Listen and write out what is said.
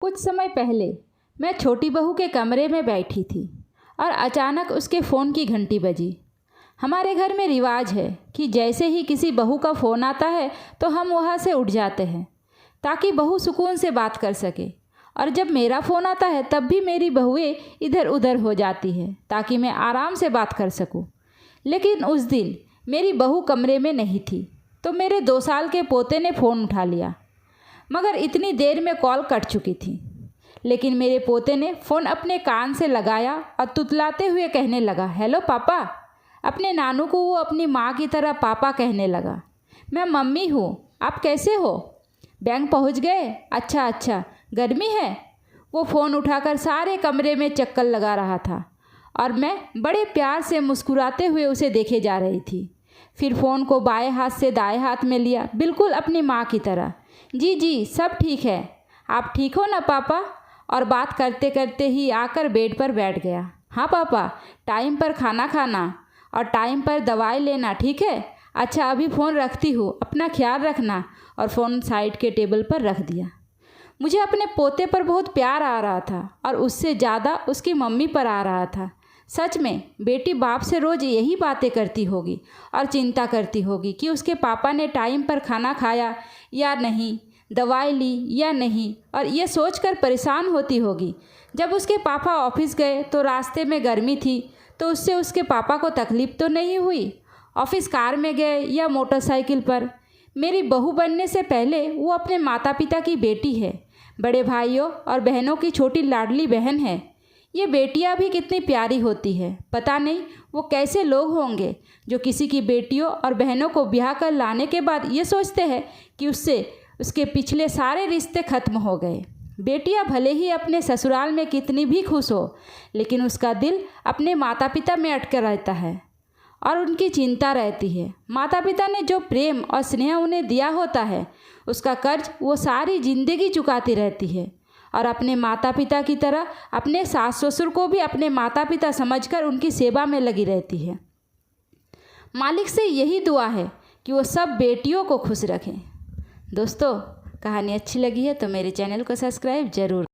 कुछ समय पहले मैं छोटी बहू के कमरे में बैठी थी और अचानक उसके फ़ोन की घंटी बजी। हमारे घर में रिवाज है कि जैसे ही किसी बहू का फ़ोन आता है तो हम वहाँ से उठ जाते हैं ताकि बहू सुकून से बात कर सके, और जब मेरा फ़ोन आता है तब भी मेरी बहुएं इधर उधर हो जाती है ताकि मैं आराम से बात कर सकूं। लेकिन उस दिन मेरी बहू कमरे में नहीं थी तो मेरे 2 साल के पोते ने फ़ोन उठा लिया, मगर इतनी देर में कॉल कट चुकी थी। लेकिन मेरे पोते ने फ़ोन अपने कान से लगाया और तुतलाते हुए कहने लगा, हेलो पापा। अपने नानू को वो अपनी माँ की तरह पापा कहने लगा। मैं मम्मी हूँ, आप कैसे हो? बैंक पहुँच गए? अच्छा अच्छा, गर्मी है? वो फ़ोन उठाकर सारे कमरे में चक्कर लगा रहा था और मैं बड़े प्यार से मुस्कुराते हुए उसे देखे जा रही थी। फिर फ़ोन को बाएं हाथ से दाएं हाथ में लिया, बिल्कुल अपनी माँ की तरह। जी जी, सब ठीक है, आप ठीक हो ना पापा? और बात करते करते ही आकर बेड पर बैठ गया। हाँ पापा, टाइम पर खाना खाना और टाइम पर दवाई लेना, ठीक है? अच्छा, अभी फ़ोन रखती हूँ, अपना ख्याल रखना। और फ़ोन साइड के टेबल पर रख दिया। मुझे अपने पोते पर बहुत प्यार आ रहा था और उससे ज़्यादा उसकी मम्मी पर आ रहा था। सच में बेटी बाप से रोज़ यही बातें करती होगी और चिंता करती होगी कि उसके पापा ने टाइम पर खाना खाया या नहीं, दवाई ली या नहीं, और ये सोचकर परेशान होती होगी। जब उसके पापा ऑफिस गए तो रास्ते में गर्मी थी तो उससे उसके पापा को तकलीफ़ तो नहीं हुई। ऑफिस कार में गए या मोटरसाइकिल पर। मेरी बहू बनने से पहले वो अपने माता पिता की बेटी है, बड़े भाइयों और बहनों की छोटी लाडली बहन है। ये बेटियां भी कितनी प्यारी होती है। पता नहीं वो कैसे लोग होंगे जो किसी की बेटियों और बहनों को ब्याह कर लाने के बाद ये सोचते हैं कि उससे उसके पिछले सारे रिश्ते खत्म हो गए। बेटियां भले ही अपने ससुराल में कितनी भी खुश हो, लेकिन उसका दिल अपने माता पिता में अटका रहता है और उनकी चिंता रहती है। माता पिता ने जो प्रेम और स्नेह उन्हें दिया होता है, उसका कर्ज वो सारी ज़िंदगी चुकाती रहती है। और अपने माता पिता की तरह अपने सास ससुर को भी अपने माता पिता समझकर उनकी सेवा में लगी रहती है। मालिक से यही दुआ है कि वो सब बेटियों को खुश रखें। दोस्तों, कहानी अच्छी लगी है तो मेरे चैनल को सब्सक्राइब ज़रूर